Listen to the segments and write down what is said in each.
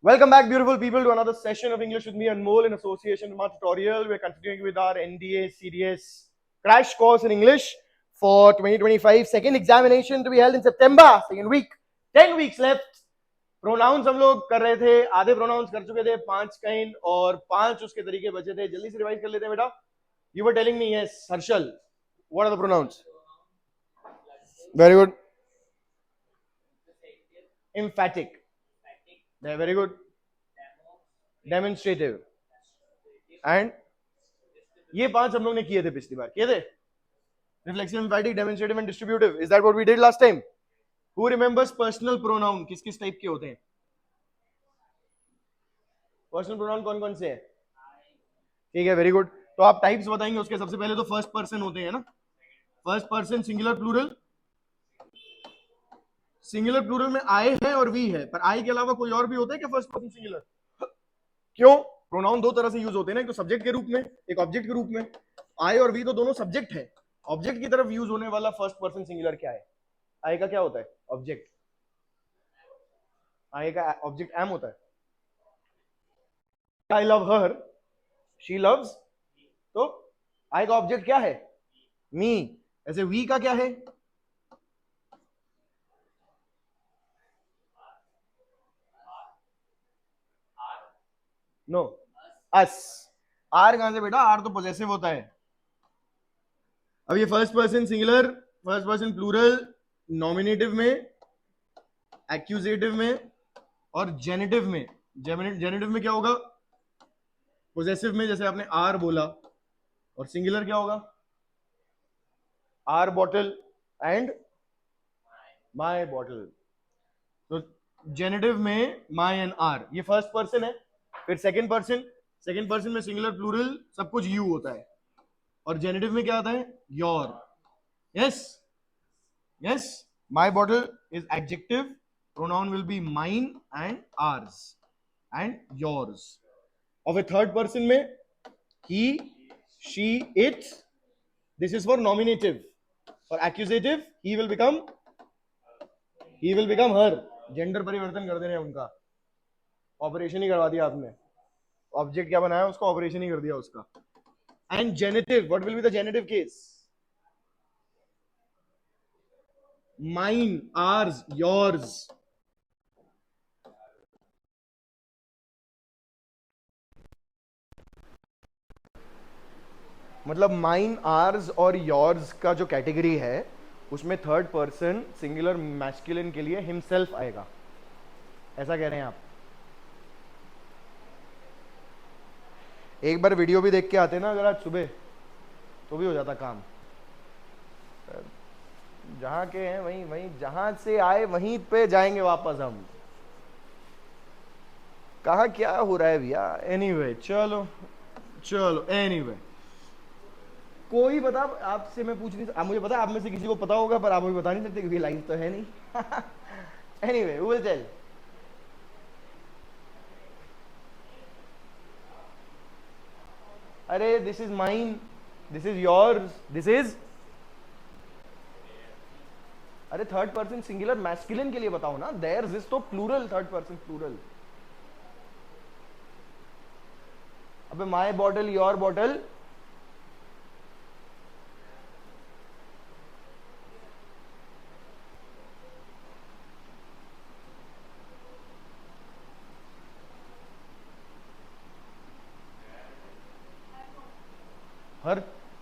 Welcome back, beautiful people, to another session of English with me and Mole in association with my tutorial. We're continuing with our NDA CDS crash course in English for 2025. Second examination to be held in September, second week. 10 weeks left. Pronounce हम लोग कर रहे थे, आधे pronounce कर चुके थे, 5 kind और 5 उसके तरीके बचे थे. जल्दी से रिवाइज कर लेते हैं बेटा. You were telling me, yes, Harshal. What are the pronouns? Very good. Emphatic. Very good. Demonstrative. And ये 5 हम लोग ने किए थे पिछली बार. किए थे? Reflexive, emphatic, demonstrative and distributive. Is that what we did last time? Who remembers personal pronoun? किस किस टाइप के होते हैं? Personal pronoun कौन कौन से हैं? ठीक है, वेरी गुड. तो आप टाइप्स बताएंगे उसके. सबसे पहले तो फर्स्ट पर्सन होते हैं ना. First person singular plural. Singular plural में आई है और वी है, पर आई के अलावा कोई और भी होता है क्या फर्स्ट पर्सन सिंगुलर? क्यों? प्रोनाउन दो तरह से यूज होते हैं ना, एक तो सब्जेक्ट के रूप में, एक ऑब्जेक्ट के रूप में. आई और वी तो दोनों सब्जेक्ट है. ऑब्जेक्ट की तरफ यूज होने वाला फर्स्ट पर्सन सिंगुलर क्या है? आई का क्या होता है? ऑब्जेक्ट. आई का ऑब्जेक्ट एम होता है. I love her, she loves. तो आई का ऑब्जेक्ट क्या है? मी. ऐसे वी का क्या है? No, us. आर कहां से बेटा? आर तो पॉजेसिव होता है. अब ये first person singular, first person plural, nominative में, एक्यूजेटिव में और जेनेटिव में. जेनेटिव में क्या होगा? पॉजेसिव में जैसे आपने आर बोला. और सिंगुलर क्या होगा? Our bottle and my bottle. तो जेनेटिव में माय एंड आर, ये फर्स्ट पर्सन है. फिर सेकंड पर्सन में सिंगुलर प्लूरल सब कुछ यू होता है. और जेनेटिव में क्या आता है? Your. Yes yes. My bottle is adjective. Pronoun will be mine and ours and yours. और फिर थर्ड पर्सन में he, she, it. This is for nominative. For accusative, he will become her. Gender परिवर्तन कर देने उनका. Operation ही करवा दिया आपने. ऑब्जेक्ट क्या बनाया उसका? ऑपरेशन ही कर दिया उसका. And genitive, what will be the genitive case? Mine, ours, yours. मतलब माइन, आर्स और योर्स का जो कैटेगरी है उसमें थर्ड पर्सन सिंगुलर मैस्कुलिन के लिए हिमसेल्फ आएगा. ऐसा कह रहे हैं आप? एक बार वीडियो भी देख के आते ना अगर आज सुबह, तो भी हो जाता काम. जहां के हैं वहीं वहीं, जहां से आए वहीं पे जाएंगे वापस हम. कहा क्या हो रहा है भैया? एनीवे, चलो चलो. एनीवे, कोई बता. आपसे मैं पूछ नहीं, आप मुझे पता आप में से किसी को पता होगा, पर आप मुझे बता नहीं सकते क्योंकि लाइव तो है नहीं. Anyway, who will tell? अरे this is mine, this is yours, this is. अरे थर्ड पर्सन सिंगुलर मैस्कुलिन के लिए बताओ ना. देयर्स इज तो प्लूरल, थर्ड पर्सन प्लूरल. अबे my bottle, your bottle. Her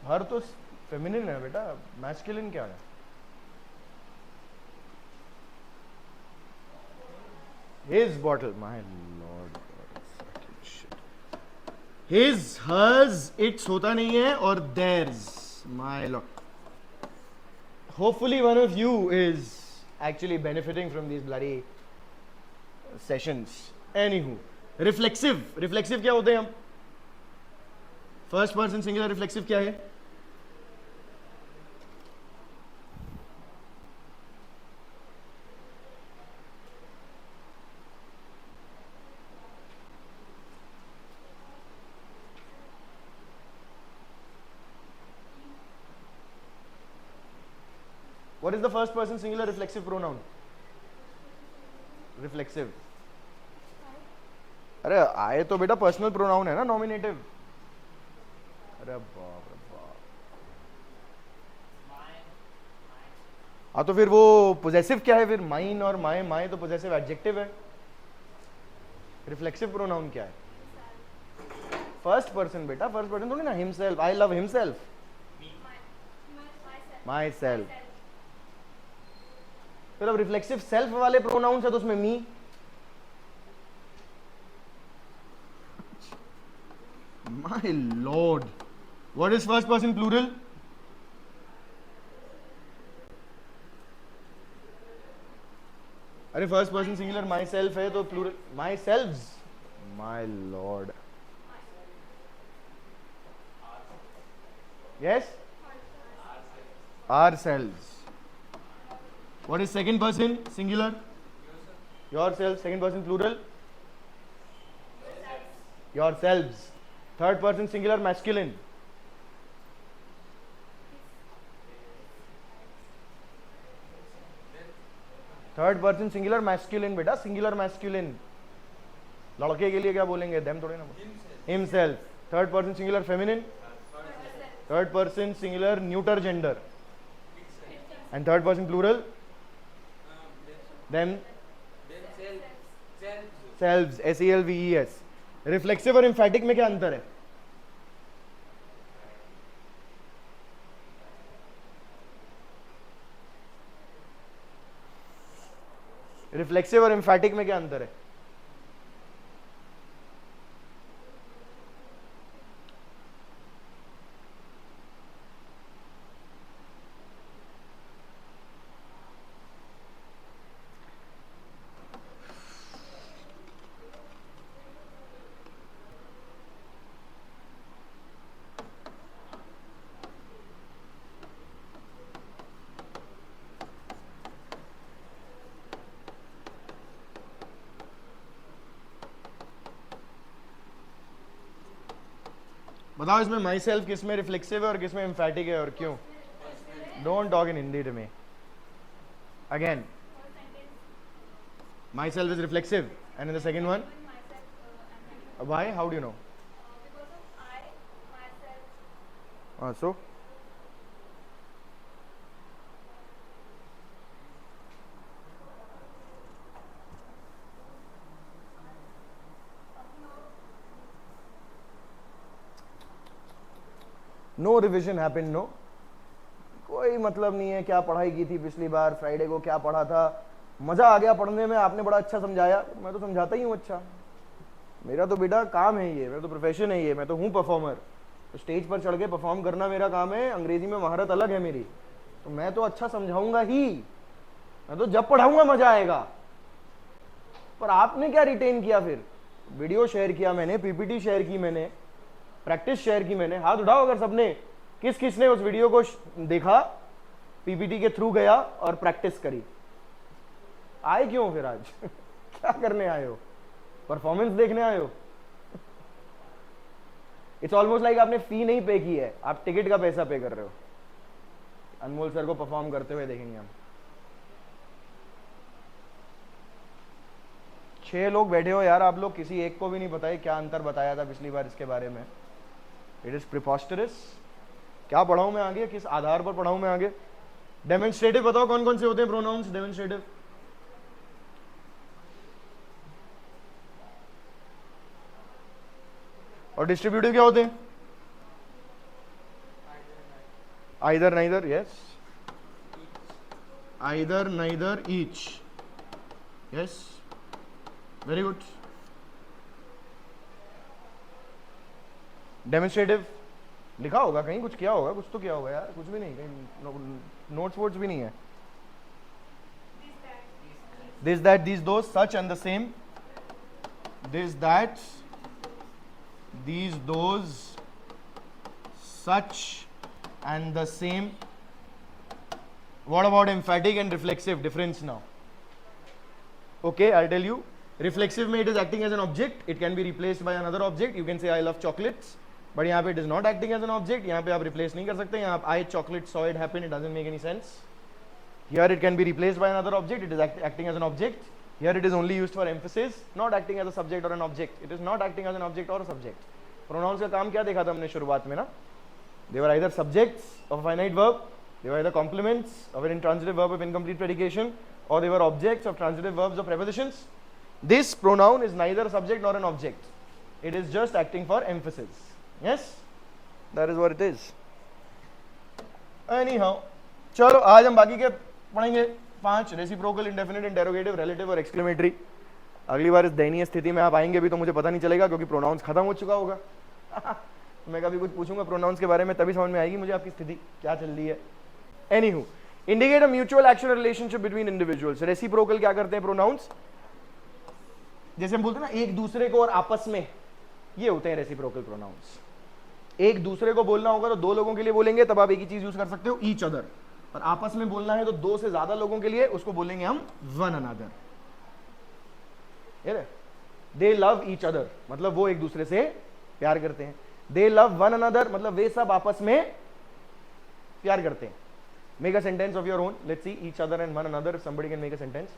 her तो फेमिनिन है बेटा. मैस्कुलिन क्या है? His bottle, my lord. His, hers, its होता नहीं है, और theirs, my lord. Hopefully one of you is actually benefiting from these bloody sessions. Anywho, reflexive क्या होते हैं हम? फर्स्ट पर्सन सिंगुलर रिफ्लेक्सिव क्या है? What is the first person singular reflexive pronoun? Reflexive. अरे आए तो बेटा पर्सनल प्रोनाउन है ना, नॉमिनेटिव। अरे बाप रे बाप। हाँ तो फिर वो पोजेसिव क्या है फिर? माइन और माए, माए तो पोजेसिव एडजेक्टिव है। रिफ्लेक्सिव प्रोनाउन क्या है? फर्स्ट पर्सन बेटा, फर्स्ट पर्सन थोड़ी ना। Himself, I love himself, my self. फिर अब रिफ्लेक्सिव सेल्फ वाले प्रोनाउंस है तो उसमें me. My lord, what is first person plural? अरे first person singular my self है तो plural my selves. My lord, yes, ourselves. What is second person singular? Yourself. Second person plural? Yourselves. Third person singular masculine? Third person singular masculine बेटा, singular masculine. लड़के के लिए क्या बोलेंगे? Them थोड़े ना। Himself. Third person singular feminine? Third person singular neuter gender. And third person plural? Themselves, SELVES। Reflexive और emphatic में क्या अंतर है? रिफ्लेक्सिव और एम्फैटिक में क्या अंतर है? बताओ इसमें माई सेल्फ किस में रिफ्लेक्सिव है और किस में एम्फैटिक है और क्यों? Don't talk in Hindi to me again. Myself is reflexive and in the second one why? How do you know? So no revision happened, no, कोई मतलब नहीं है क्या पढ़ाई की थी पिछली बार, फ्राइडे को क्या पढ़ा था, मजा आ गया पढ़ने में, आपने बड़ा अच्छा समझाया, मैं तो समझाता ही हूँ अच्छा। मेरा तो बेटा काम है ये, मेरा तो प्रोफेशन है ये, मैं तो हूँ परफॉर्मर। तो स्टेज पर चढ़ के परफॉर्म करना मेरा काम है, अंग्रेजी में महारत अलग है मेरी, तो मैं तो अच्छा समझाऊंगा ही, मैं तो जब पढ़ाऊंगा मजा आएगा। पर आपने क्या रिटेन किया फिर? वीडियो शेयर किया मैंने, PPT शेयर की मैंने, प्रैक्टिस शेयर की मैंने। हाथ उठाओ अगर सबने, किस किसने उस वीडियो को देखा, PPT के थ्रू गया और प्रैक्टिस करी। आए क्यों फिर आज? क्या करने आए हो? परफॉर्मेंस देखने आए हो? इट्स ऑलमोस्ट लाइक आपने फी नहीं पे की है, आप टिकट का पैसा पे कर रहे हो। अनमोल सर को परफॉर्म करते हुए देखेंगे हम। 6 लोग बैठे हो यार, आप लोग किसी एक को भी नहीं बताए क्या अंतर बताया था पिछली बार इसके बारे में। It is preposterous. क्या पढ़ाऊं मैं आगे, किस आधार पर पढ़ाऊं मैं आगे? डेमोन्स्ट्रेटिव बताओ कौन कौन से होते हैं प्रोनाउंस डेमोन्स्ट्रेटिव? और डिस्ट्रीब्यूटिव क्या होते हैं? Either neither, yes, either neither each, yes, very good. Demonstrative लिखा होगा कहीं, कुछ किया होगा, कुछ तो किया होगा यार, कुछ भी नहीं, कहीं नोट्स वोट्स भी नहीं है। This that these those such and the same, this that these those such and the same. What about emphatic and reflexive? Difference now. Okay, I'll tell you. Reflexive में it is acting as an object, it can be replaced by another object. You can say I love chocolates, but यहाँ पे it is not acting as an object. यहाँ पे आप replace नहीं कर सकते। यहाँ आप I chocolate saw it happen, it doesn't make any sense. Here it can be replaced by another object, it is acting as an object. Here it is only used for emphasis, not acting as a subject or an object. It is not acting as an object or a subject. Pronouns का काम क्या देखा था हमने शुरुआत में ना? They were either subjects of a finite verb, they were either complements of an intransitive verb of incomplete predication, or they were objects of transitive verbs or prepositions. This pronoun is neither a subject nor an object. It is just acting for emphasis. Yes, that is what it is. Anyhow, चलो आज हम बाकी के पढ़ेंगे 5 reciprocal, indefinite, interrogative, relative और exclamatory. अगली बार इस दयनीय स्थिति में आप आएंगे भी तो मुझे पता नहीं चलेगा क्योंकि प्रोनाउंस खत्म हो चुका होगा. मैं कभी कुछ पूछूंगा प्रोनाउंस के बारे में तभी समझ में आएगी मुझे आपकी स्थिति क्या चल रही है. Anyhow, indicate a mutual action relationship between individuals. Reciprocal क्या करते हैं प्रोनाउंस? जैसे हम बोलते हैं ना एक दूसरे को और आपस में, ये होते हैं रेसिप्रोकल प्रोनाउंस. एक दूसरे को बोलना होगा तो दो लोगों के लिए बोलेंगे, तब आप एक ही चीज यूज कर सकते हो, ईच अदर. और आपस में बोलना है तो दो से ज्यादा लोगों के लिए, उसको बोलेंगे हम वन अनदर. दे लव ईच अदर मतलब वो एक दूसरे से प्यार करते हैं. दे लव वन अनदर मतलब वे सब आपस में प्यार करते हैं. Make a sentence of your own. Let's see each other and one another. Somebody can make a sentence.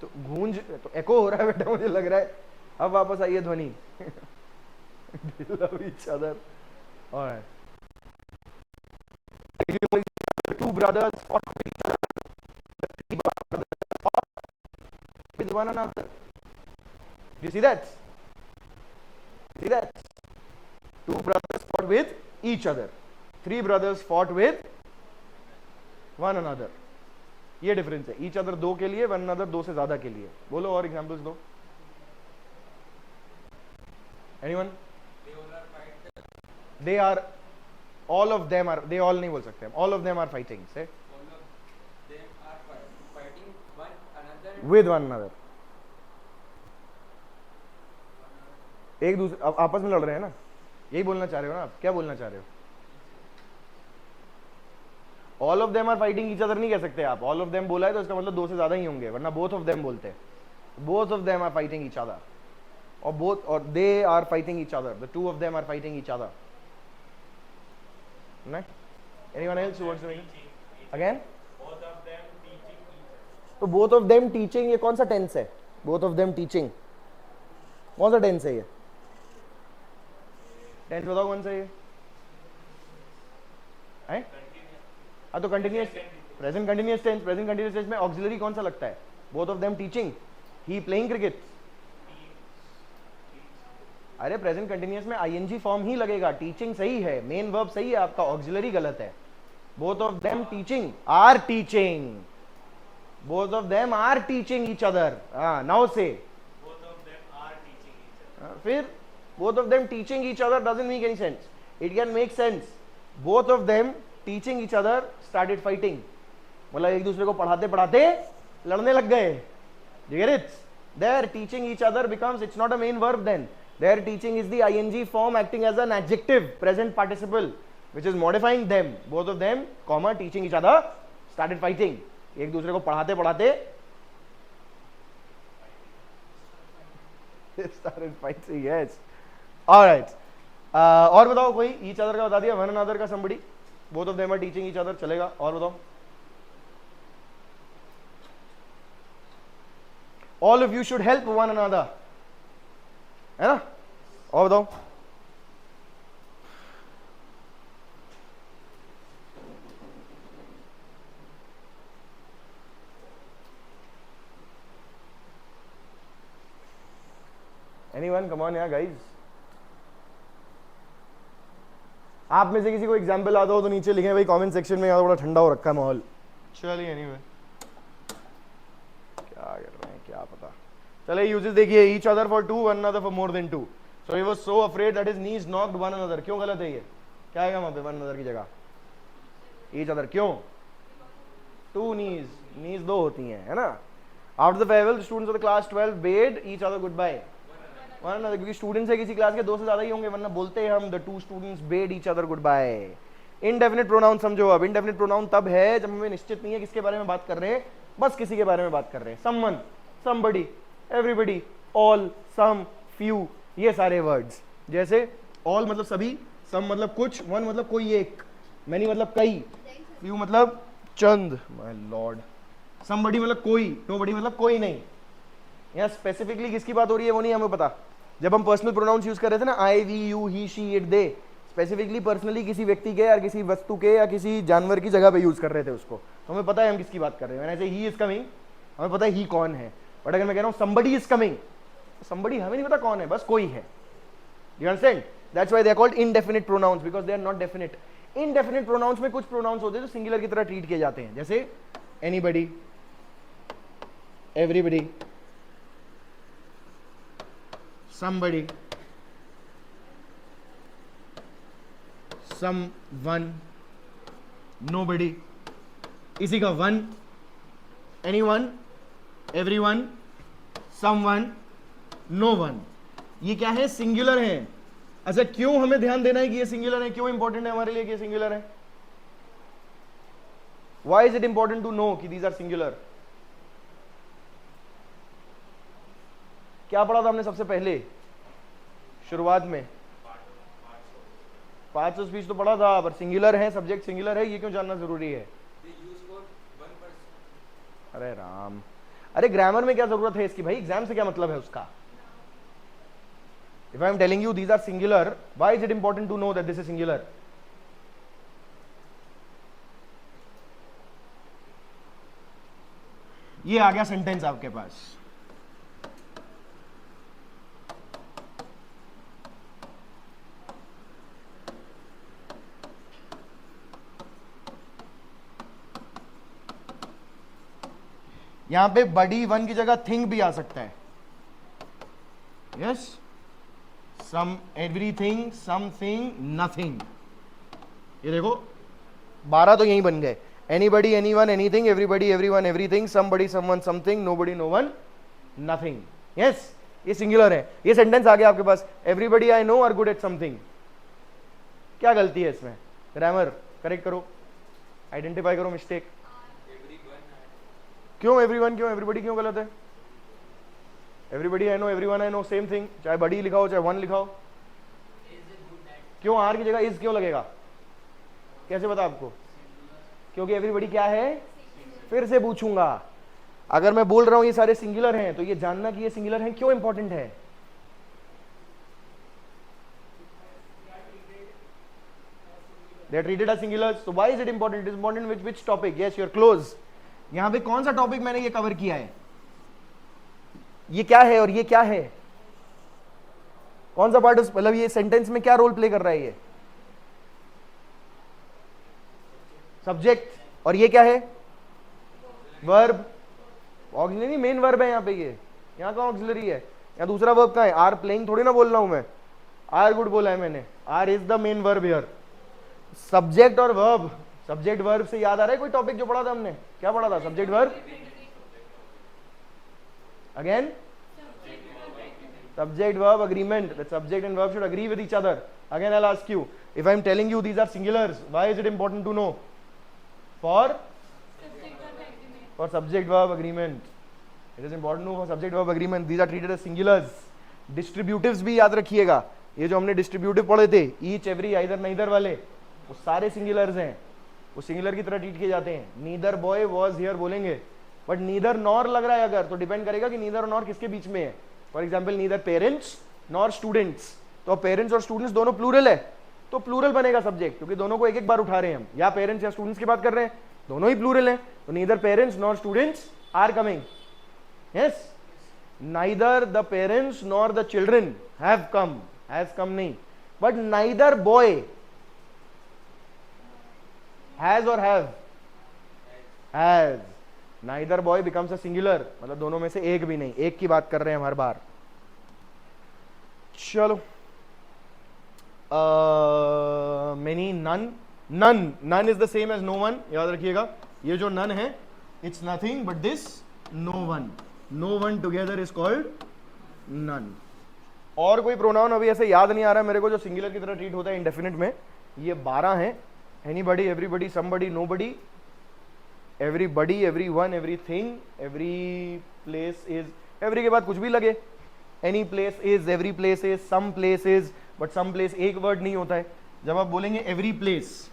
तो गूंज तो एको हो रहा है बेटा, मुझे लग रहा है. अब वापस आइए ध्वनि. love each other. All right. Two brothers fought with each other. Three brothers fought with one another. Do you see that? See that? Two brothers fought with each other. Three brothers fought with one another. ये difference है. Each other दो के लिए, one another दो से ज्यादा के लिए. बोलो और एग्जांपल्स दो. Anyone? They are, all of them are, they all नहीं बोल सकते हम. All of them are fighting. Say. All of them are fighting one another. With one another. एक दूसरे आपस में लड़ रहे हैं ना. यही बोलना चाह रहे हो ना आप? क्या बोलना चाह रहे हो? All of them are fighting each other नहीं कह सकते आप. All of them बोला है तो इसका मतलब दो से ज्यादा ही होंगे, वरना both of them बोलते हैं. Both of them are fighting each other. Or both, or they are fighting each other. The two of them are fighting each other. Right? Anyone else who wants to make it? Again? Both of them teaching each other. तो both of them teaching ये कौन सा tense है? Both of them teaching कौन सा tense है ये? Tense बताओ कौन सा ये? है? हाँ तो continuous, present continuous tense. Present continuous tense में ऑक्सिलरी कौन सा लगता है? Both of them teaching, he playing cricket. अरे प्रेजेंट कंटिन्यूअस में आईएनजी फॉर्म ही लगेगा. टीचिंग सही है, मेन वर्ब सही है आपका, ऑक्सिलरी गलत है. Both of them teaching are teaching. Both of them are teaching each other. Now से Both of them are teaching each other. फिर both of them teaching each other doesn't make any sense. It can make sense. Both of them teaching each other started fighting. मतलब एक दूसरे को पढ़ाते पढ़ाते लड़ने लग गए. You get it? Their teaching each other becomes, it's not a main verb then. Their teaching is the ing form acting as an adjective, present participle, which is modifying them. Both of them, comma, teaching each other started fighting. एक दूसरे को पढ़ाते पढ़ाते started fighting. Yes. All right. और बताओ कोई. each other का बता दिया. one another का somebody. both of them are teaching each other चलेगा. और बताओ. all of you should help one another. है ना? और बताओ. Anyone? Come on, yeah, guys. आप में से किसी को एग्जाम्पल आता हो तो नीचे लिखें भाई कमेंट सेक्शन में. यहाँ थोड़ा ठंडा हो रखा है माहौल. चलिए एनीवे क्या कर रहे हैं क्या पता. चलिए यूजेस देखिए. Each other for two, one another for more than two. So he was so afraid that his knees knocked one another. क्यों गलत है ये? क्या आएगा वहां पे वन अनदर की जगह? Each other. क्यों? Two knees. नीज दो होती हैं, है ना? After the farewell students of the class 12 bade each other goodbye. One another, क्योंकि स्टूडेंट्स है किसी क्लास के दो से ज्यादा ही होंगे, वरना बोलते हैं हम the two students bade each other goodbye. Indefinite pronoun समझो. अब इनडेफिनिट प्रोनाउन तब है जब हमें निश्चित नहीं है किसके बारे में बात कर रहे हैं, बस किसी के बारे में बात कर रहे हैं. समवन, समबडी, एवरीबडी, ऑल, सम, फ्यू, ये सारे वर्ड्स. जैसे ऑल मतलब सभी, सम मतलब कुछ, वन मतलब कोई एक, मैनी मतलब कई, फ्यू मतलब चंद, माय लॉर्ड, समबडी मतलब कोई, नोबडी मतलब कोई नहीं। यहाँ स्पेसिफिकली किसकी बात हो रही है वो नहीं हमें पता। जब हम पर्सनल प्रोनाउंस यूज कर रहे थे ना, I, we, you, he, she, it, they, specifically personally किसी व्यक्ति के या किसी वस्तु के या किसी जानवर की जगह पे यूज कर रहे थे उसको, तो हमें पता है हम किसकी बात कर रहे हैं। ऐसे ही इज कमिंग, हमें पता है ही कौन है। बट अगर मैं कह रहा हूँ somebody इज कमिंग, somebody हमें नहीं पता कौन है, बस कोई है। You understand? That's why they are called indefinite pronouns, because they are not definite. Indefinite pronouns में कुछ प्रोनाउंस होते हैं जो सिंगुलर की तरह ट्रीट किए जाते हैं, जैसे anybody, everybody, somebody, someone, nobody, इसी का one, anyone, everyone, someone, no one, ये क्या है? सिंगुलर है। अच्छा, क्यों हमें ध्यान देना है कि ये सिंगुलर है? क्यों इंपॉर्टेंट है हमारे लिए कि ये सिंगुलर है? Why is it important to know कि these are singular? क्या पढ़ा था हमने सबसे पहले शुरुआत में? पार्ट्स ऑफ स्पीच तो पढ़ा था, पर सिंगुलर है, सब्जेक्ट सिंगुलर है, ये क्यों जानना जरूरी है? They use for one person. अरे राम, अरे ग्रामर में क्या जरूरत है इसकी भाई? एग्जाम से क्या मतलब है उसका? If I am telling you these are singular, why is it important to know that this is singular? ये आ गया सेंटेंस आपके पास। यहां पे बड़ी वन की जगह थिंग भी आ सकता है। Yes, some, everything, something, nothing. ये देखो 12 तो यही बन गए। Anybody, anyone, anything, everybody, everyone, everything, somebody, someone, something, nobody, no one, nothing. Yes, ये सिंगुलर है। ये सेंटेंस आ गया आपके पास, everybody I know are good at something. क्या गलती है इसमें? ग्रामर करेक्ट करो, आइडेंटिफाई करो मिस्टेक। क्यों एवरीवन, क्यों एवरीबडी, क्यों गलत है? Everybody I know, everyone I know, same thing, चाहे बडी लिखाओ चाहे वन लिखाओ। क्यों आर की जगह इज क्यों लगेगा? कैसे पता आपको? क्योंकि एवरीबडी क्या है? फिर से पूछूंगा, अगर मैं बोल रहा हूं ये सारे सिंगुलर हैं, तो ये जानना कि ये सिंगुलर हैं क्यों इंपॉर्टेंट है? They are treated as singulars. So why is it important? It is important with which topic? Yes, you are close. यहां पे कौन सा टॉपिक मैंने ये कवर किया है? ये क्या है और ये क्या है? कौन सा पार्ट, मतलब ये सेंटेंस में क्या रोल प्ले कर रहा है? ये सब्जेक्ट, और ये क्या है? वर्ब। ऑक्सिलरी, मेन वर्ब है यहाँ पे। ये यहाँ का ऑक्सिलरी है, यहाँ दूसरा वर्ब का है। आर प्लेइंग थोड़ी ना बोल रहा हूं मैं, आर गुड बोला है मैंने। Are is the main verb here. Subject और वर्ब, सब्जेक्ट वर्ब से याद आ रहा है कोई टॉपिक जो पढ़ा था हमने? क्या पढ़ा था? Subject verb, again subject verb agreement, that subject and verb should agree with each other. Again I'll ask you, if I am telling you these are singulars, why is it important to know? For subject verb agreement, it is important to know for subject verb agreement. These are treated as singulars. Distributives भी याद रखिएगा, ये जो हमने distributive पढ़े थे, each, every, either, neither वाले, वो सारे singulars हैं, वो singular की तरह treat किए जाते हैं। neither boy was here बोलेंगे, बट neither nor लग रहा है अगर, तो डिपेंड करेगा कि neither और nor किसके बीच में है। For example neither parents nor students, तो पेरेंट्स और स्टूडेंट्स दोनों प्लूरल है, तो प्लूरल बनेगा सब्जेक्ट, क्योंकि दोनों को एक एक बार उठा रहे हैं हम, या पेरेंट्स या स्टूडेंट्स की बात कर रहे हैं, दोनों ही प्लूरल हैं, तो neither parents nor students are coming. Yes, neither the parents nor the children have come, has come नहीं, but neither boy has or have, has. Neither boy becomes a singular, मतलब दोनों में से एक भी नहीं, एक की बात कर रहे हैं हर बार। चलो, many, none, none is the same as no one, याद रखिएगा। ये जो none है, it's nothing but this no one, no one together is called none। और कोई प्रोनाउन अभी ऐसे याद नहीं आ रहा है मेरे को जो सिंगुलर की तरह ट्रीट होता है इंडेफिनिट में। ये 12 हैं, anybody, everybody, somebody, nobody, everybody, everyone, everything, every place is, every के बाद कुछ भी लगे, any place is, every place is, some place is, but some place एक वर्ड नहीं होता है। जब आप बोलेंगे एवरी प्लेस,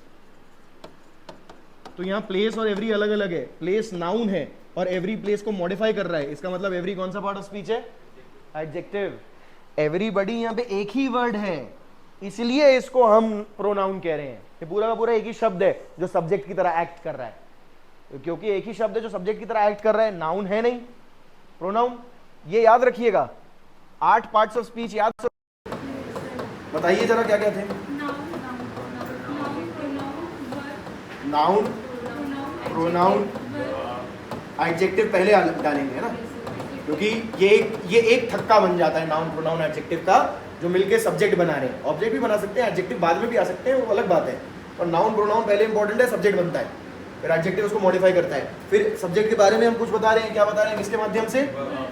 तो यहाँ प्लेस और एवरी अलग अलग है। प्लेस नाउन है और एवरी प्लेस को मॉडिफाई कर रहा है, इसका मतलब एवरी कौन सा पार्ट ऑफ स्पीच है? एडजेक्टिव। एवरीबडी यहाँ पे एक ही वर्ड है, इसलिए इसको हम प्रोनाउन कह रहे हैं। ये पूरा का पूरा एक ही शब्द है जो सब्जेक्ट की तरह एक्ट कर रहा है, क्योंकि एक ही शब्द है जो सब्जेक्ट की तरह एक्ट कर रहा है, नाउन है नहीं, प्रोनाउन। ये याद रखिएगा, 8 पार्ट्स ऑफ स्पीच याद। बताइए जरा क्या क्या थे? नाउन, प्रोनाउन, एडजेक्टिव पहले डालेंगे, है ना, क्योंकि ये एक थक्का बन जाता है नाउन, प्रोनाउन, एडजेक्टिव का, जो मिलके सब्जेक्ट बना रहे हैं। ऑब्जेक्ट भी बना सकते हैं, एडजेक्टिव बाद में भी आ सकते हैं, वो अलग बात है। और नाउन प्रोनाउन पहले इंपॉर्टेंट है, सब्जेक्ट बनता है, फिर एडजेक्टिव उसको मॉडिफाई करता है। फिर सब्जेक्ट के बारे में हम कुछ बता रहे हैं, क्या बता रहे हैं, किसके माध्यम से?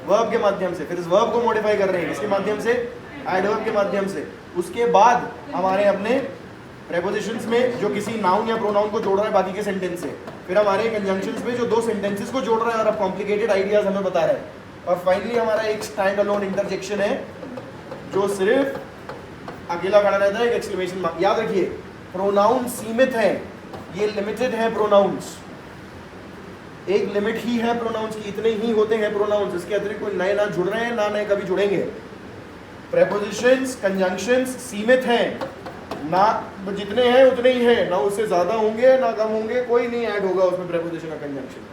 वर्ब के माध्यम से। फिर इस वर्ब को मॉडिफाई कर रहे हैं, किसके माध्यम से? एडवर्ब के माध्यम से। उसके बाद हमारे अपने प्रेपोजिशंस में जो किसी नाउन या प्रोनाउन को जोड़ रहा है बाकी के सेंटेंस से। फिर हमारे कंजंक्शंस में जो दो सेंटेंसेस को जोड़ रहा है और अब कॉम्प्लिकेटेड आइडियाज हमें बता रहा है। और फाइनली हमारा एक स्टैंड अलोन इंटरजेक्शन है जो सिर्फ अकेला खड़ा रहता है, एक एक्सक्लेमेशन मार्क। याद रखिए, प्रोनाउन सीमित है, ये लिमिटेड है प्रोनाउंस, एक लिमिट ही है प्रोनाउंस की, इतने ही होते हैं प्रोनाउंस, इसके अतिरिक्त कोई नए ना जुड़ रहे हैं, ना नए कभी जुड़ेंगे। प्रेपोजिशंस, कंजंक्शंस सीमित हैं, ना जितने हैं उतने ही हैं, ना उससे ज्यादा होंगे ना कम होंगे, कोई नहीं ऐड होगा उसमें प्रेपोजिशन और कंजंक्शन में।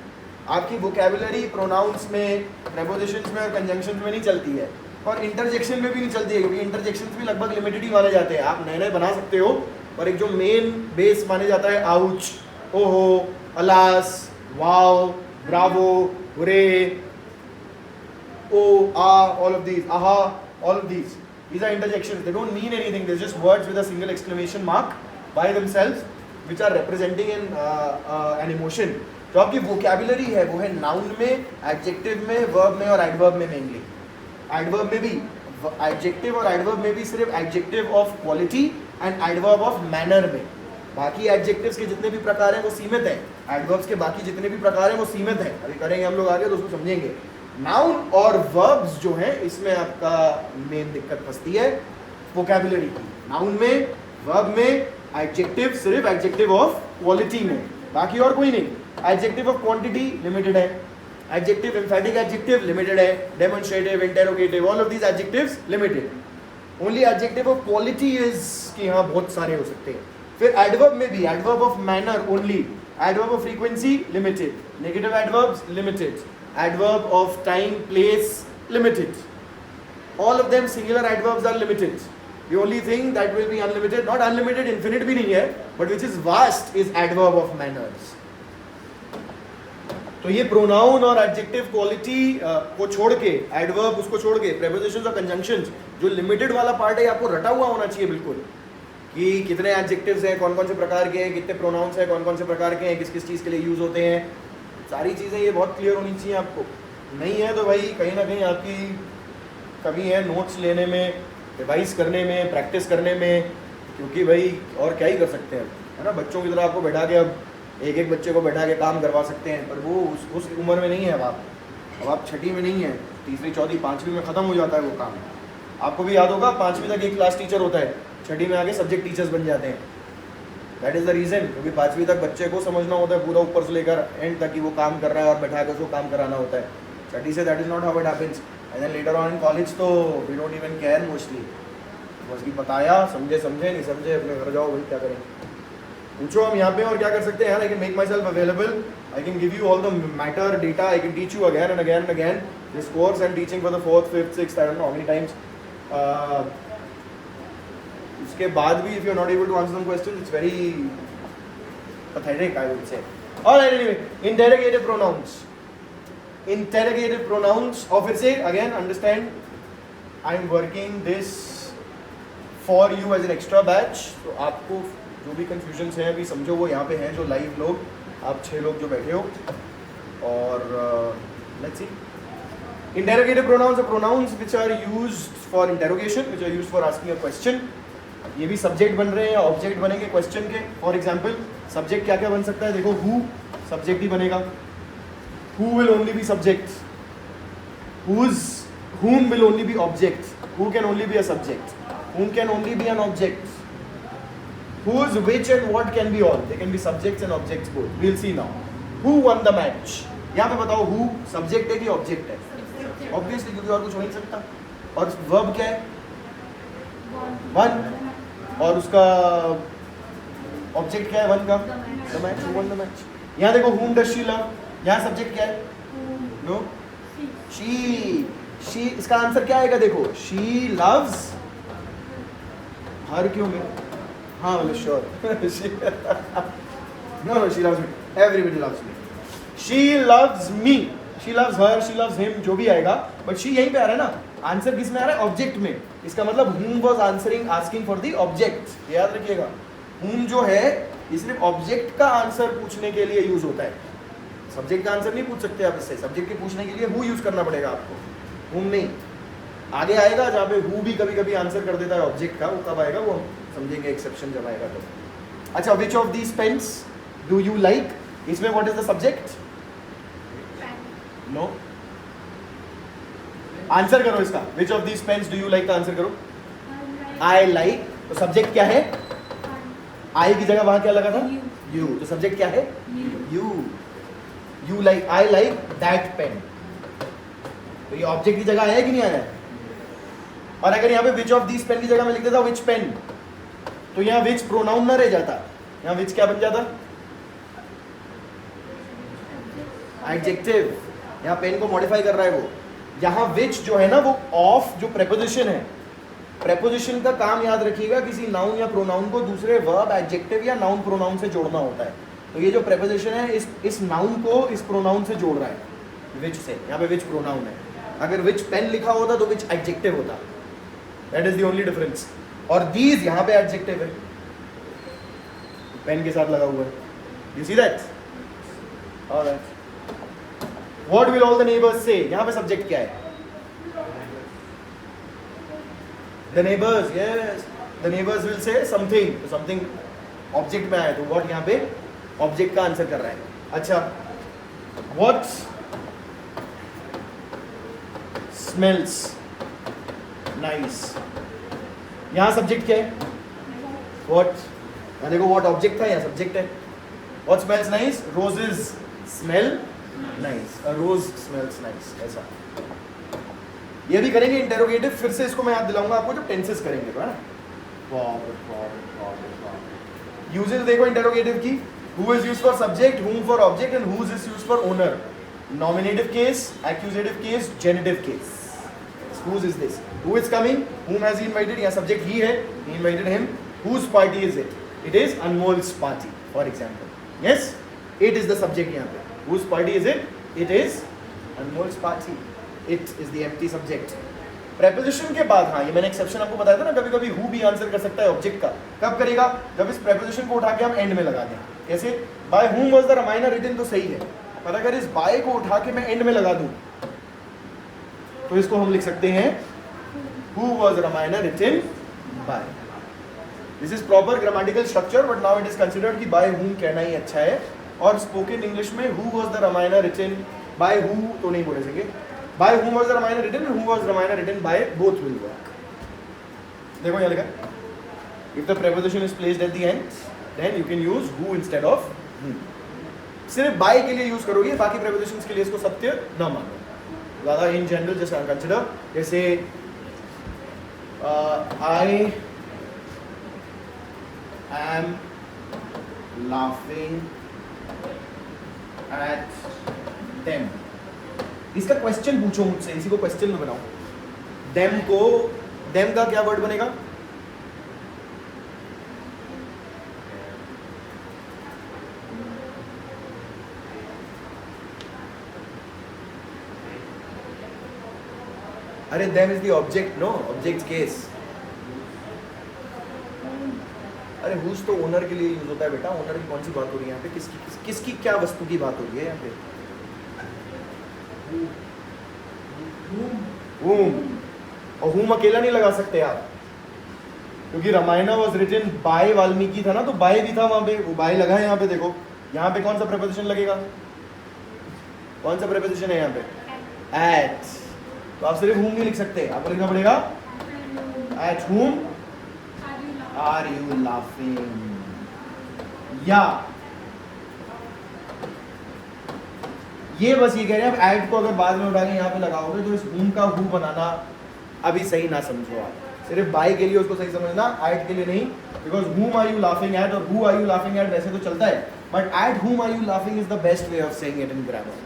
आपकी वोकैबुलरी प्रोनाउंस में, प्रेपोजिशंस में और कंजंक्शंस में नहीं चलती है, और इंटरजेक्शन में भी नहीं चलती है, क्योंकि इंटरजेक्शंस भी लगभग लिमिटेड ही माने जाते हैं। आप नए नए बना सकते हो, पर एक जो मेन बेस माने जाता है, ouch, oho, alas, wow, bravo, hurray, oh, ah, all of these, aha, all of these are interjections. They don't mean anything. They're just words with a single exclamation mark by themselves, which are representing an emotion. जो आपकी vocabulary है वो है noun में, adjective में, verb में और adverb में mainly. Adverb में भी, adjective और adverb में भी सिर्फ adjective of quality and adverb of manner में। बाकी adjectives के जितने भी प्रकार हैं वो सीमित हैं, adverbs के बाकी जितने भी प्रकार हैं वो सीमित हैं। अभी करेंगे हम लोग आगे तो उसको समझेंगे। नाउन और वर्ब्स जो हैं इसमें आपका मेन दिक्कत फंसती है वोकैबुलरी की। नाउन में, वर्ब में, एडजेक्टिव सिर्फ एडजेक्टिव ऑफ क्वालिटी में, बाकी और कोई नहीं। एडजेक्टिव ऑफ क्वांटिटी लिमिटेड है, एडजेक्टिव एम्फैटिक एडजेक्टिव लिमिटेड है, demonstrative, interrogative, all of these adjectives limited. Only adjective of quality is कि हाँ बहुत सारे हो सकते हैं। फिर एडवर्ब में भी, adverb of manner only, adverb of frequency limited, negative adverbs limited, adverb of time, place limited. All of them singular adverbs are limited. The only thing that will be unlimited, not unlimited, infinite भी नहीं है, but which is vast is adverb of manners. तो ये pronoun और adjective quality को छोड़ के, adverb उसको छोड़ के, प्रेपोजिशंस और कंजंक्शंस जो लिमिटेड वाला पार्ट है आपको रटा हुआ होना चाहिए बिल्कुल, कि कितने एडजेक्टिव्स हैं, कौन कौन से प्रकार के हैं, कितने प्रोनाउंस हैं, कौन कौन से प्रकार के हैं, किस किस चीज़ के लिए यूज होते हैं, सारी चीज़ें ये बहुत क्लियर होनी चाहिए आपको। नहीं है तो भाई कहीं ना कहीं आपकी कमी है नोट्स लेने में, रिवाइज करने में, प्रैक्टिस करने में, क्योंकि भाई और क्या ही कर सकते हैं, है ना। बच्चों की तरह आपको बैठा के अब एक एक बच्चे को बैठा के काम करवा सकते हैं, पर वो उस उम्र में नहीं है। अब आप छठी में नहीं है, तीसरी, चौथी, पाँचवीं में ख़त्म हो जाता है वो काम। आपको भी याद होगा 5वीं तक एक क्लास टीचर होता है, छठी में आके सब्जेक्ट टीचर्स बन जाते हैं। दैट इज़ द रीज़न, क्योंकि 5वीं तक बच्चे को समझना होता है पूरा ऊपर से लेकर एंड तक कि वो काम कर रहा है और बैठा कर उसको काम कराना होता है। छठी से that is not how it happens. And then later on in college तो we don't even care mostly, बस कि बताया, समझे नहीं समझे अपने घर जाओ, भाई क्या करें। पूछो हम यहाँ पे और क्या कर सकते हैं यार। I can make myself available, I can give you all the matter data, I can teach you again and again and again. This course I am teaching for the 4th, 5th, 6th, I don't know how many times. उसके बाद भी if you are not able to answer some question, it's very pathetic, I would say. All right, anyway, interrogative pronouns. Interrogative pronouns, और फिर से again understand, I am working this for you as an extra batch. तो आपको जो भी confusions हैं अभी समझो वो यहाँ पे हैं, जो live लोग, आप 6 लोग जो बैठे हो। और let's see. Interrogative pronouns are pronouns which are used for interrogation, which are used for asking a question. ये भी सब्जेक्ट बन रहे हैं या ऑब्जेक्ट बनेंगे क्वेश्चन के। फॉर एग्जाम्पल सब्जेक्ट क्या क्या बन सकता है, देखो हु सब्जेक्ट ही बनेगा, who will only be subject, whose whom will only be object, who can only be a subject, whom can only be an object, whose, which and what can be all. They can be subjects and objects both. We'll see now. Who won the match? यहाँ पे बताओ who subject है कि object है? Obviously क्योंकि और कुछ हो नहीं सकता. और verb क्या है? One. और उसका object क्या है one का? The match. Who won the match? यहाँ देखो whom does she love? यहाँ subject क्या है? No. She इसका आंसर क्या आएगा देखो. She loves. हर क्यों में? हाँ मतलब sure. No, she loves me. Everybody loves me. She loves me. She loves her. She loves him. जो भी आएगा. But she यहीं पे आ रहा है ना. आंसर किस में आ रहा है? ऑब्जेक्ट में. इसका मतलब whom was answering asking for the object. याद रखिएगा. whom जो है ये सिर्फ ऑब्जेक्ट का आंसर पूछने के लिए यूज होता है. सब्जेक्ट का आंसर नहीं पूछ सकते आप इससे. सब्जेक्ट के पूछने के लिए who यूज करना पड़ेगा आपको. whom नहीं. आगे आएगा जहाँ पे who भी कभी कभी आंसर कर देता है ऑब्जेक्ट का. वो कब आएगा वो हम समझेंगे एक्सेप्शन जब आएगा तो. अच्छा, which of these pens do you like? इसमें what is the subject? No. Answer करो इसका. Which of these pens do you like का आंसर करो. I like. तो सब्जेक्ट क्या है? I की जगह वहां क्या लगा था? You. तो सब्जेक्ट क्या है? You. You like. I like that pen. तो ये ऑब्जेक्ट की जगह आया है कि नहीं आया? और अगर यहाँ पे which of these pen की जगह मैं लिख देता which pen, तो यहाँ which प्रोनाउन ना रह जाता. यहाँ which क्या बन जाता? एडजेक्टिव. यहाँ पेन को मॉडिफाई कर रहा है वो. यहाँ which जो है ना वो ऑफ जो प्रेपोजिशन है. प्रेपोजिशन का काम याद रखिएगा किसी नाउन या प्रोनाउन को दूसरे वर्ब, एडजेक्टिव या नाउन प्रोनाउन से जोड़ना होता है. तो ये जो प्रेपोजिशन है इस नाउन को इस प्रोनाउन से जोड़ रहा है. which से. यहाँ पे which प्रोनाउन है. अगर which पेन लिखा होता तो which एडजेक्टिव होता. That is the only difference. और these यहाँ पे एडजेक्टिव है, पेन के साथ लगा हुआ है. You see that? Alright. What will all the neighbours से. यहाँ पे सब्जेक्ट क्या है? The neighbours. Yes, the neighbours will say something. तो समथिंग ऑब्जेक्ट में आया तो व्हाट यहाँ पे ऑब्जेक्ट का आंसर कर रहा है. अच्छा, व्हाट स्मेल्स नाइस. यहाँ सब्जेक्ट क्या है? व्हाट. यहाँ देखो व्हाट ऑब्जेक्ट था, यहाँ सब्जेक्ट है. What smells nice. Roses smell nice. A rose smells nice. ऐसा ये भी करेंगे इंटेरोगेटिव. फिर से इसको मैं याद दिलाऊंगा आपको जब टेंसेस करेंगे तो, है ना. यूजेस देखो इंटेरोगेटिव की. Who is used for subject, whom for object and whose is used for owner. Nominative case, accusative case, generative case. whose is this? Who is coming? Whom has he invited? यहाँ subject ही है. He invited him. Whose party is it? It is Anmol's party, for example. Yes, it is the subject यहाँ पे. Whose party is it? It is Anmol's party. It is the empty subject. Preposition के बाद, हाँ ये मैंने exception आपको बताया था ना, कभी कभी who भी आंसर कर सकता है ऑब्जेक्ट का. कब करेगा? जब इस preposition को उठा के हम एंड में लगा दें. कैसे? By whom was the Ramayana written तो सही है, पर अगर इस by को उठा के मैं एंड में लगा दूं तो इसको हम लिख सकते हैं who was Ramayana written by. This is proper grammatical structure, but now it is considered कि by whom कहना ही अच्छा है. और spoken English में who was the Ramayana written by who तो नहीं बोले सके. By whom was the Ramayana written and who was Ramayana written by both will work. देखो यहाँ लिखा. If the preposition is placed at the end, then you can use who instead of whom. सिर्फ by के लिए use करोगे, बाकी prepositions के लिए इसको सत्य न मानो. ज़्यादा इन जनरल जैसे कंसिडर, जैसे I am laughing at them. इसका क्वेश्चन पूछो मुझसे, इसी को क्वेश्चन में बनाओ. them का क्या वर्ड बनेगा? अरे them is the object, no object case. अरे whose तो ओनर के लिए यूज होता है बेटा. ओनर की कौन सी बात हो रही है यहाँ पे? किसकी क्या वस्तु की बात हो रही है यहाँ पे? whom. और whom अकेला नहीं लगा सकते आप, क्योंकि Ramayana was written by Valmiki था ना, तो बाय भी था वहां पे. वो बाय लगा है यहाँ पे. देखो यहाँ पे कौन सा प्रेपोजिशन लगेगा? कौन सा प्रेपोजिशन है यहाँ पे? एट. तो आप सिर्फ whom नहीं लिख सकते, आपको लिखना पड़ेगा at whom are you laughing, या ये बस ये कह रहे हैं। अब ऐड को अगर बाद में उठा के यहाँ पे लगाओगे तो इस whom का who बनाना अभी सही ना समझो आप, सिर्फ बाय के लिए उसको सही समझना, ऐड के लिए नहीं। Because whom are you laughing at और who are you laughing at वैसे तो चलता है, but at whom are you laughing is the best way of saying it in grammar.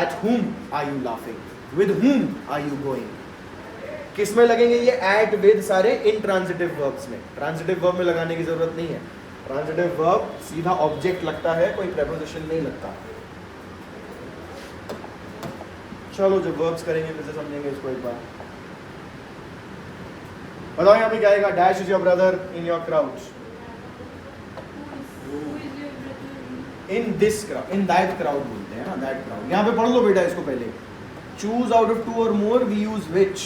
At whom are you laughing? With whom are you going? किस में लगेंगे ये at with सारे intransitive verbs में, ट्रांजिटिव वर्ब में लगाने की जरूरत नहीं है। ट्रांजिटिव वर्ब सीधा ऑब्जेक्ट लगता है, कोई preposition नहीं लगता। चलो जब वर्ब्स करेंगे फिर से समझेंगे इसको एक बार। बताओ यहाँ पे क्या आएगा? Dash is your brother in your crowd, in this crowd, in that crowd बोलते हैं ना, दैट क्राउड। यहाँ पे पढ़ लो बेटा इसको पहले। चूज आउट ऑफ टू और मोर वी यूज विच,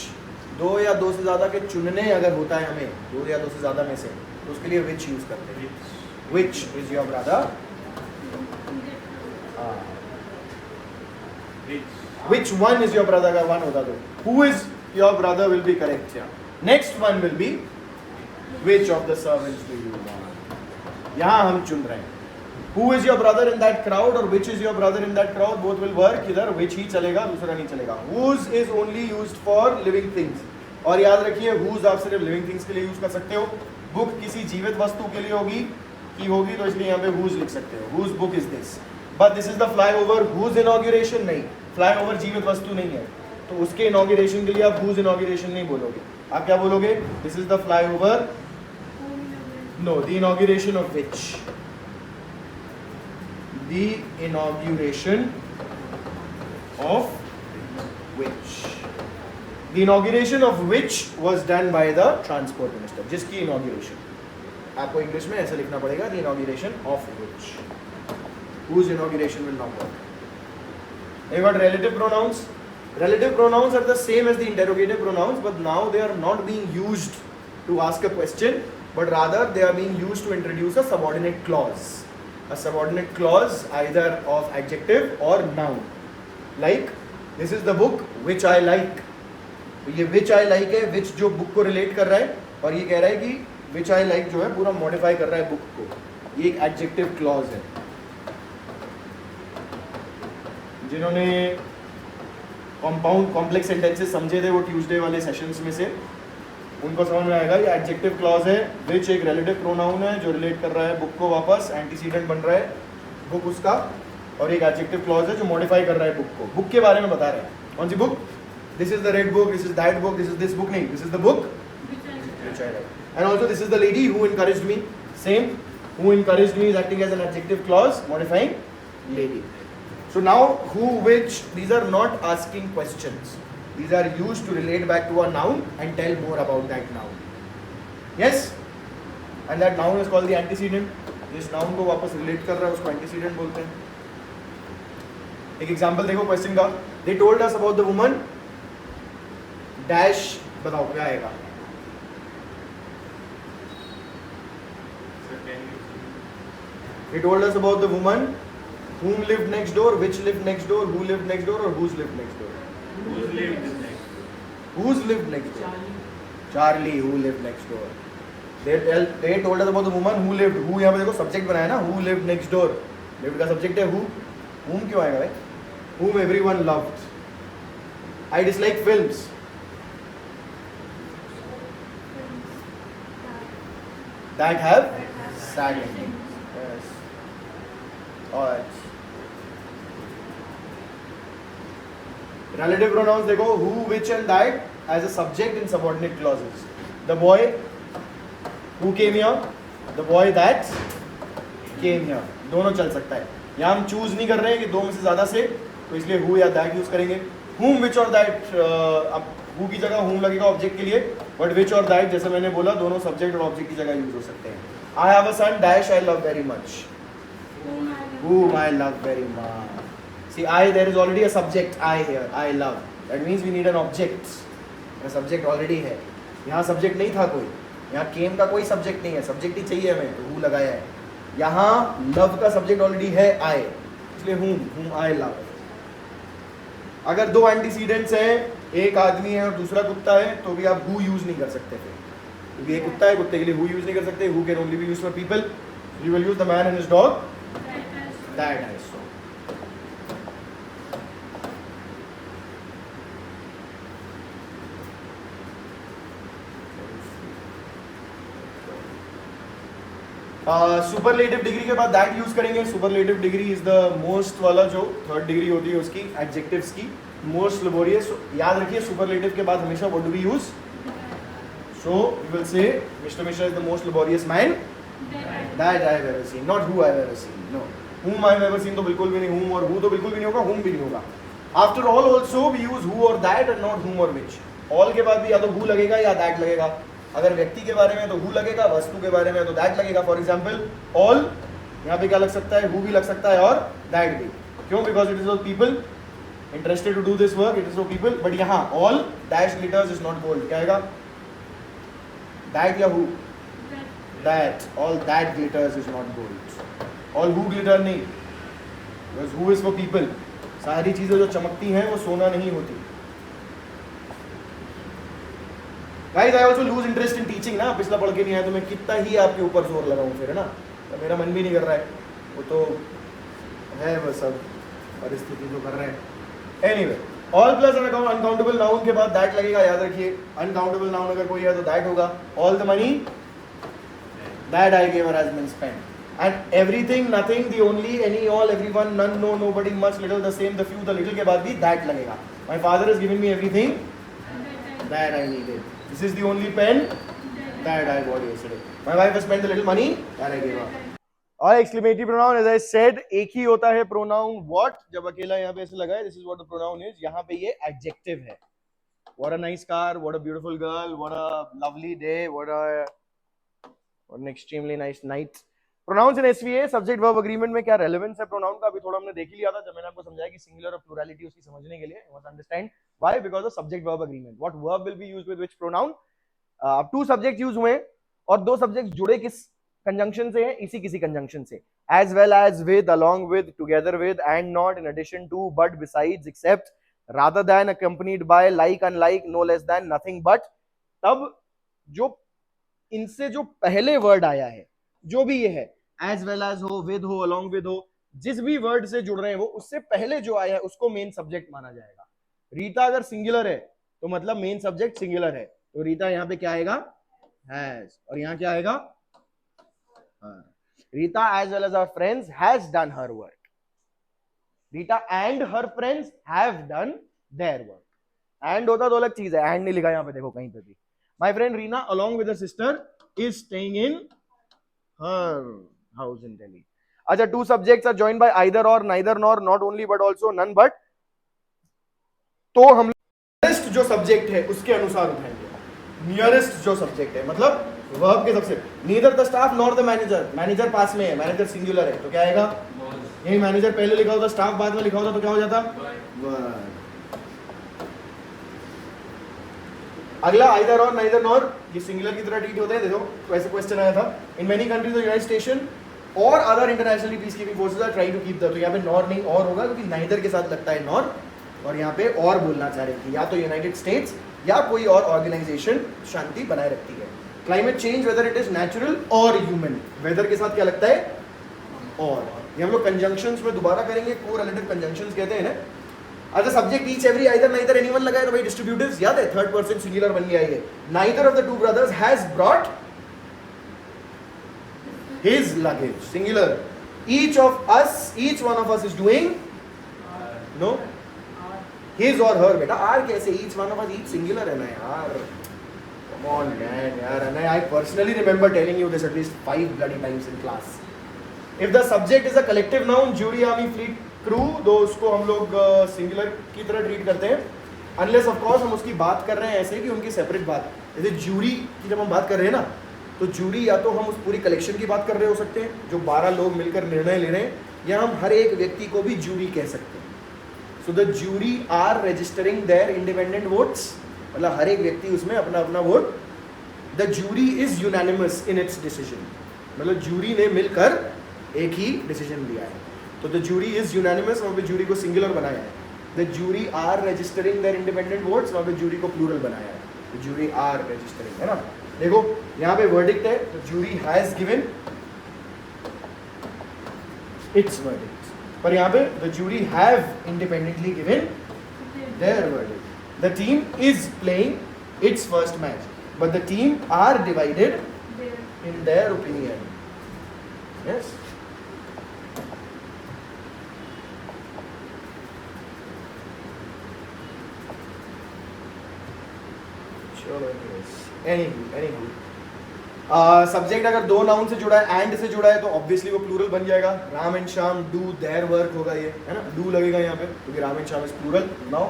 दो या दो से ज्यादा के चुनने अगर होता है हमें, दो या दो से ज्यादा में से, तो उसके लिए विच यूज करते हैं। Which is your brother, which one is your brother का one होता तो who is your brother will be correct here. Next one will be which of the servants do you want. यहाँ हम चुन रहे हैं who is your brother in that crowd और which is your brother in that crowd, both will work। इधर which ही चलेगा, दूसरा नहीं चलेगा। whose is only used for living things, और याद रखिए whose आप सिर्फ living things के लिए यूज कर सकते हो। book किसी जीवित वस्तु के लिए होगी तो इसलिए यहाँ पे whose लिख सकते हो, whose book is this। but this is the flyover whose inauguration नहीं, फ्लाईओवर जीवित वस्तु नहीं है, तो उसके इनॉग्रेशन के लिए आप whose inauguration नहीं बोलोगे, आप क्या बोलोगे? This is the flyover, no, the inauguration of which, the inauguration of which, the inauguration of which was done by the transport minister, जिसकी इनॉग्रेशन, आपको इंग्लिश में ऐसे लिखना पड़ेगा, the inauguration of which, whose inauguration will not work. You got relative pronouns. Relative pronouns are the same as the interrogative pronouns, but now they are not being used to ask a question, but rather they are being used to introduce a subordinate clause. A subordinate clause either of adjective or noun. Like, this is the book which I like. तो ये which I like है, which जो book को relate कर रहा है, और ये कह रहा है कि which I like जो है पूरा modify कर रहा है book को, ये एक adjective clause है। जिन्होंने कंपाउंड कॉम्प्लेक्स सेंटेंसेस समझे थे वो ट्यूसडे वाले सेशंस में से, उनको समझ में आएगा। ये एडजेक्टिव क्लॉज है, विच एक रिलेटिव प्रोनाउन है जो रिलेट कर रहा है बुक को, वापस एंटीसीडेंट बन रहा है बुक उसका, और एक एडजेक्टिव क्लॉज है जो मॉडिफाई कर रहा है बुक को, बुक के बारे में बता रहा है। कौन सी book? This is the red book, this is that book, this is this book नहीं, this is the book which I like. And also this is the lady who encouraged me, same, who encouraged me is acting as an adjective clause modifying lady. So now who, which, these are not asking questions, these are used to relate back to a noun and tell more about that noun. Yes, and that noun is called the antecedent. जिस noun को वापस relate कर रहा है उसको antecedent बोलते हैं। एक example देखो question का, they told us about the woman dash, बताओ क्या आएगा? They told us about the woman whom lived next door, which lived next door, who lived next door, or whose lived next door. Whose lived next? Whose lived next door? Charlie, who lived next door. They told us about the woman who lived. Who यहाँ पे देखो subject बनाया ना, who lived next door. Lived का subject है who. Whom क्यों आएगा भाई? Whom everyone loved. I dislike films. That have sad endings. Yes. Alright. Relative pronouns देखो, who, which and that as a subject in subordinate clauses. The boy who came here, the boy that came here, दोनों चल सकता है। यहाँ हम choose नहीं कर रहे हैं कि दो में से ज्यादा से, तो इसलिए who या that यूज करेंगे। whom, which और that, अब who की जगह whom लगेगा ऑब्जेक्ट के लिए, but which और that जैसे मैंने बोला दोनों सब्जेक्ट और ऑब्जेक्ट की जगह यूज हो सकते हैं। I have a son dash I love very much. Whom I love very much. See, there is already a subject I here, I love. That means we need an object. A subject already है। यहाँ subject नहीं था कोई, यहाँ came का कोई subject नहीं है, subject ही चाहिए हमें, तो who लगाया है। यहाँ love का subject already है I, इसलिए whom I love. अगर दो antecedents हैं, एक आदमी है और दूसरा कुत्ता है, तो भी आप who use नहीं कर सकते फिर। क्योंकि एक कुत्ता है, कुत्ते के लिए हु यूज नहीं कर सकते, who can only B use for people, you will use the man and his dog, that I saw. Superlative degree के बाद दैट यूज करेंगे। Superlative degree is the most वाला, जो थर्ड डिग्री होती है उसकी, एडजेक्टिव्स की, मोस्ट लेबोरियस। याद रखिए सुपरलेटिव के बाद हमेशा what do we use, so we will say mister Mishra is the most laborious man that I have ever seen, not who I have ever seen, no. whom I have ever seen तो बिल्कुल भी नहीं, whom और who तो बिल्कुल भी नहीं होगा, whom भी नहीं होगा। After all also we use who और that and not whom और which। all के बाद भी या तो who लगेगा या that लगेगा। अगर व्यक्ति के बारे में तो who लगेगा, वस्तु के बारे में तो that लगेगा। फॉर एग्जाम्पल all, यहाँ पे क्या लग सकता है, who भी लग सकता है और that भी। क्यों? Because it is for people interested to do this work, it is for people. But यहाँ all dash glitters is not gold, क्या आएगा, that या who, that, all that glitters is not gold। all who glitter नहीं, because who is for people। सारी चीजें जो चमकती हैं वो सोना नहीं होती। Guys, I also lose interest in teaching ना, पिछला पढ़ के नहीं आया तो मैं कितना ही आपके ऊपर जोर लगाऊं फिर, है ना, तो मेरा मन भी नहीं कर रहा है, वो तो है वो सब परिस्थिति जो कर रहे हैं। Anyway, all plus uncountable noun के बाद that लगेगा, याद रखिए। uncountable noun अगर कोई है तो that होगा। all the money that I gave her has been spent। and everything, nothing, the only, any, all, everyone, none, no, nobody, much, little, the same, the few, the little के बाद भी that लगेगा। My father has given me everything that I needed। This is the only pen that I bought yesterday। My wife has spent the little money that I gave her। और exclamatory pronoun, as I said, एक ही होता है pronoun what, जब अकेला यहाँ पे ऐसे लगा है, this is what the pronoun is। यहाँ पे ये adjective है। What a nice car, what a beautiful girl, what a lovely day, what an extremely nice night। Pronouns in SVA, subject verb agreement में क्या रेलेवेंस है pronoun का, अभी थोड़ा हमने देख ही लिया था जब मैंने आपको समझाया कि सिंगुलर और प्लूरैलिटी उसकी समझने के लिए। You must understand why, because of subject verb agreement. What verb will be used with which pronoun. अब टू सब्जेक्ट यूज हुए और दो सब्जेक्ट जुड़े किस कंजंक्शन से हैं, इसी किसी कंजंक्शन से। As well as, with, along with, together with, and not, in addition to, but, besides, except, rather than, accompanied by, like, unlike, no less than, nothing but. तब जो इनसे जो पहले वर्ड आया है, जो भी ये है, एज वेल एज हो, विद हो, अलोंग विद हो, जिस भी वर्ड से जुड़ रहे हैं वो उससे पहले जो आया है उसको मेन सब्जेक्ट माना जाएगा। रीता अगर सिंगुलर है तो मतलब मेन सब्जेक्ट सिंगुलर है, तो रीता यहाँ पे क्या आएगा, हैज, और यहाँ क्या आएगा, Rita as well as our friends has done her work. Rita and her friends have done their work. And होता तो अलग चीज है, एंड नहीं लिखा यहाँ पे, देखो कहीं पे भी। My friend Reena along with her sister is staying in her house in Delhi। अच्छा, two subjects are joined by either or, neither nor, not only but also, none but। तो हम नियरेस्ट जो सब्जेक्ट है उसके अनुसार उठाएंगे। नियरेस्ट जो subject है मतलब वर्ब के सबसे, neither the staff nor the manager. Manager पास में है, मैनेजर सिंगुलर है तो क्या आएगा, यही मैनेजर पहले लिखा होता, स्टाफ बाद में लिखा होता तो क्या हो जाता, वर्ब। अगला आइदर और, नाइदर नॉर, ये सिंगुलर की तरह ट्रीट होते हैं। देखो वैसे क्वेश्चन आया था, in many countries the united station और other internationally peace keeping forces are trying to keep the, तो यहाँ पे नॉर नहीं और होगा क्योंकि नाइदर के साथ लगता है नॉर, और यहाँ पे और बोलना चाह रही थी, या तो यूनाइटेड स्टेट्स या कोई और ऑर्गेनाइजेशन शांति बनाए रखती है। Climate change whether it is natural और ह्यूमन, वेदर के साथ क्या लगता है और, ये हम लोग कंजंक्शंस में दोबारा करेंगे, कोरिलेटिव कंजंक्शंस कहते हैं ना। अच्छा, subject each every either neither anyone लगा है तो भाई डिस्ट्रीब्यूटिव्स याद है, थर्ड पर्सन सिंगुलर बन गया ये। Neither of the two brothers has brought his luggage, singular. Each of us, each one of us is doing, no, his और हर। बेटा आर कैसे, each one of us, each singular है ना यार, come on man यार। And I personally remember telling you this at least 5 bloody times in class। If the subject is a collective noun, jury, army, fleet, crew, तो उसको हम लोग singular की तरह ट्रीट करते हैं, अनलेस ऑफ कोर्स हम उसकी बात कर रहे हैं ऐसे कि उनकी सेपरेट बात। जैसे जूरी की जब हम बात कर रहे हैं ना, तो जूरी या तो हम उस पूरी कलेक्शन की बात कर रहे हो सकते हैं जो 12 लोग मिलकर निर्णय ले रहे हैं, या हम हर एक व्यक्ति को भी जूरी कह सकते हैं। So the jury are registering their independent votes, मतलब हर एक व्यक्ति उसमें अपना अपना वोट। The jury is unanimous in its decision, मतलब जूरी ने मिलकर एक ही डिसीजन लिया है, तो द जूरी इज यूनानिमस, वहाँ पे जूरी को सिंगुलर बनाया है। The jury are registering their independent votes, वहाँ पे जूरी को प्लूरल बनाया है, द जूरी आर रजिस्टरिंग, है ना। देखो यहाँ पे वर्डिक्ट है, तो jury has given its verdict, पर यहाँ पे the jury have independently given their verdict. The team is playing its first match, but the team are divided in their opinion. Yes. चलो anywho सब्जेक्ट अगर दो noun से जुड़ा है, and से जुड़ा है, तो ऑब्वियसली वो प्लूरल बन जाएगा। Ram and Shyam do their work होगा, ये है ना, डू लगेगा यहाँ पे क्योंकि Ram and Shyam is plural now.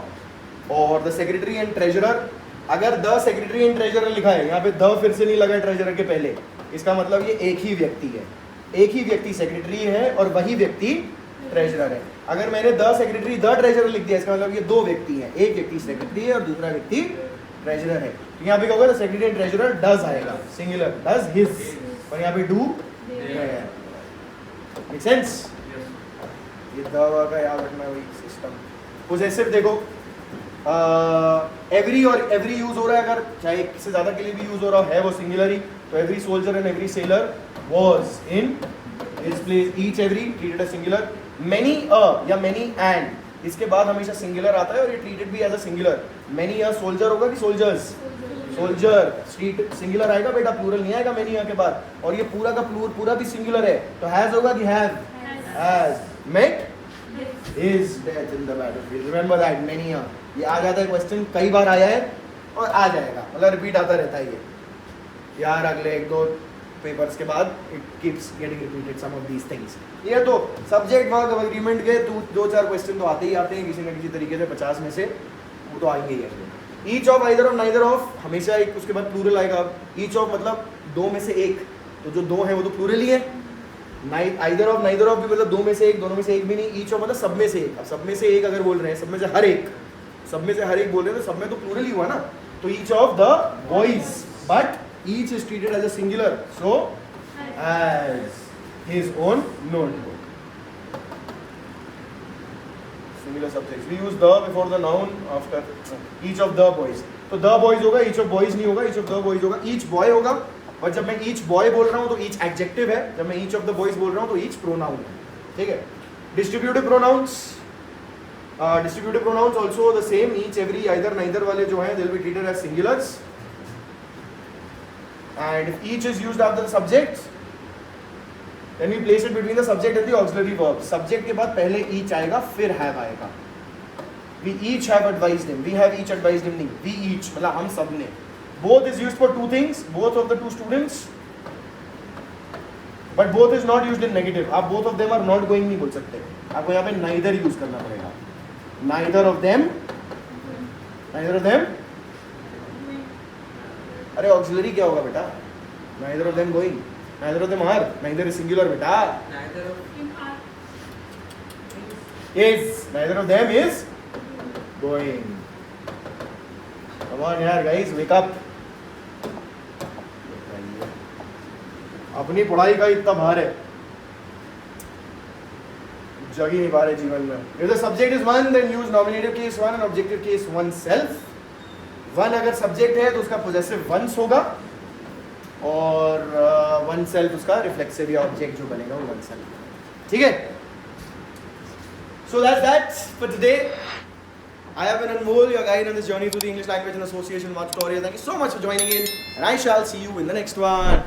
और द सेक्रेटरी एंड ट्रेजरर, अगर द सेक्रेटरी एंड ट्रेजरर लिखा है, यहाँ पे द फिर से नहीं लगा ट्रेजरर के पहले, इसका मतलब ये एक ही व्यक्ति है, एक ही व्यक्ति सेक्रेटरी है और वही व्यक्ति ट्रेजरर है। अगर मैंने द सेक्रेटरी द ट्रेजरर लिख दिया, इसका मतलब ये दो व्यक्ति हैं, एक व्यक्ति सेक्रेटरी है और दूसरा व्यक्ति ट्रेजरर है। तो यहाँ पे क्या होगा, सेक्रेटरी एंड ट्रेजरर डज आएगा, सिंगुलर डज हिज, और यहाँ पे डू मेक सेंस। ये द का याद रखना वही सिस्टम। पोजेसिव देखो, एवरी और एवरी यूज हो रहा है, अगर चाहे एक से ज्यादा के लिए भी यूज हो रहा है वो सिंगुलर ही, तो every soldier and every sailor was in his place, each every treated as singular. Many a या मेनी एंड, इसके बाद हमेशा सिंगुलर आता है और ये ट्रीटेड भी as a singular. Many a soldier होगा कि सोल्जर्स, सोल्जर सिंगुलर आएगा बेटा, प्लूरल नहीं आएगा मेनी अ के बाद। और ये पूरा का पूरा भी सिंगुलर है, तो हैज होगा कि has met his death in the battlefield. Remember that, many a, ये आ जाता है क्वेश्चन, कई बार आया है और आ जाएगा, मतलब रिपीट आता रहता है ये यार, अगले एक दो पेपर्स के बाद it keeps getting repeated some of these things. ये तो सब्जेक्ट वर्ब एग्रीमेंट के दो चार क्वेश्चन तो आते ही आते हैं किसी न किसी तरीके से, 50 में से वो तो आएंगे ही। Each of, either of, neither of, हमेशा एक उसके बाद प्लूरल आएगा। ईच ऑफ मतलब दो में से एक, तो जो दो है वो तो प्लूरल ही है। आइदर ऑफ, नाइदर ऑफ भी मतलब दो में से एक, दोनों में से एक भी नहीं। ईच ऑफ मतलब सब में से एक, अब सब में से एक अगर बोल रहे हैं, सब में से हर एक, सब में से हर एक बोल रहे हैं, तो सब में तो प्लूरल ही हुआ ना। तो each of the boys, but each is treated as a singular, so as his own notebook. Singular subjects. We use the before the noun after each of the boys. तो the boys होगा, each of boys नहीं होगा, each of the boys होगा, each boy होगा। और जब मैं each boy बोल रहा हूँ तो each adjective है, जब मैं each of the boys बोल रहा हूँ तो each pronoun है, ठीक है। Distributive pronouns, distributive pronouns also the same, each, every, either, neither वाले जो हैं they will be treated as singulars. And if each is used after the subject, then we place it between the subject and the auxiliary verb. Subject के बाद पहले each आएगा, फिर have आएगा। We each have advised him. We have each advised him नहीं, we each मतलब हम सब ने। Both is used for two things, both of the two students, but both is not used in negative. आप both of them are not going नहीं बोल सकते, आपको यहाँ पे neither use करना पड़ेगा। Neither of them, neither of them, अरे auxiliary क्या होगा बेटा? Neither of them going, neither of them are, neither is singular बेटा। Neither of Is, neither of them is going. Come on यार guys, wake up. अपनी पढ़ाई का इतना भार है, जग ही नहीं पा रहे जीवन में। If the subject is one, then use nominative case one and objective case oneself. One अगर subject है तो उसका possessive once होगा, और oneself उसका reflexive या object जो बनेगा वो oneself, ठीक है। So that's that for today. I have been Anmol, your guide on this journey through the English language and association. Much Gloria. Thank you so much for joining in, and I shall see you in the next one.